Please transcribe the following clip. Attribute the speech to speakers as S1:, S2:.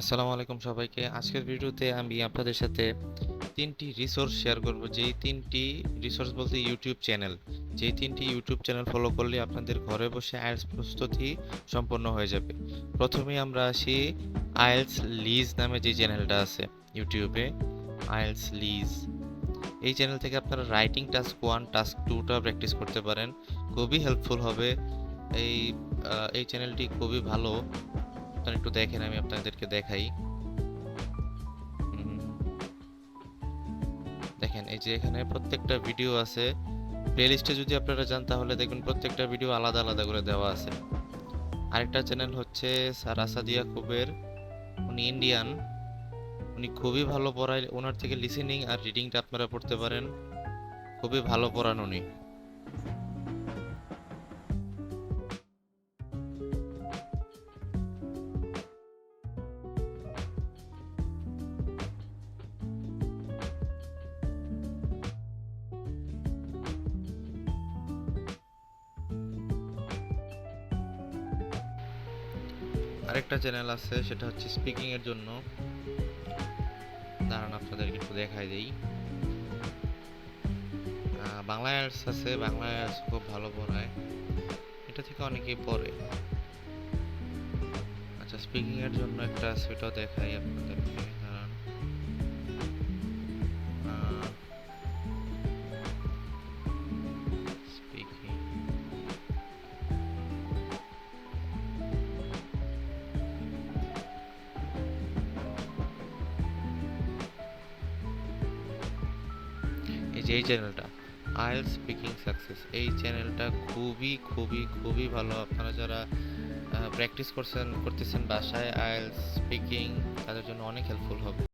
S1: আসসালামু আলাইকুম সবাইকে। আজকের ভিডিওতে আমি আপনাদের সাথে ৩টি রিসোর্স শেয়ার করব। যেই ৩টি রিসোর্স বলতে ইউটিউব চ্যানেল। যেই ৩টি ইউটিউব চ্যানেল ফলো করলে আপনাদের ঘরে বসে আইএলটিএস প্রস্তুতি সম্পন্ন হয়ে যাবে। প্রথমেই আমরা আসি আইএলটিএস লিজ নামে যে চ্যানেলটা আছে ইউটিউবে, আইএলটিএস লিজ। এই চ্যানেল থেকে আপনারা রাইটিং টাস্ক 1, টাস্ক 2টা প্র্যাকটিস করতে পারেন। খুবই হেল্পফুল হবে। এই এই চ্যানেলটি খুবই ভালো। আপনারা একটু দেখেন, আমি আপনাদেরকে দেখাই। হুম, দেখেন এই যে এখানে প্রত্যেকটা ভিডিও আছে। প্লেলিস্টে যদি আপনারা যান তাহলে দেখবেন প্রত্যেকটা ভিডিও আলাদা আলাদা করে দেওয়া আছে। আরেকটা চ্যানেল হচ্ছে স্যার আসাদ ইয়াকুবের। উনি ইন্ডিয়ান। উনি খুবই ভালো পড়ায়। ওনার থেকে লিসেনিং আর রিডিংটা আপনারা পড়তে পারেন। খুবই ভালো পড়ান উনি। আরেকটা চ্যানেল আছে, সেটা হচ্ছে স্পিকিং এর জন্য। দাঁড়ান আপনাদেরকে একটু দেখাই দেই। বাংলা আইএলটিএস আছে, বাংলা আইএলটিএস খুব ভালো পড়ায়। এটা থেকে অনেকেই পড়ে। আচ্ছা, স্পিকিং এর জন্য একটা আছে, ওটাও দেখাই আপনাদেরকে। দাঁড়ান। স্পিকিং, এই যে এই চ্যানেলটা আইএলটিএস স্পিকিং সাকসেস, এই চ্যানেলটা খুবই খুবই খুবই ভালো। আপনারা যারা প্র্যাকটিস করতেছেন বাসায় আইএলটিএস স্পিকিং, তাদের জন্য অনেক হেল্পফুল হবে।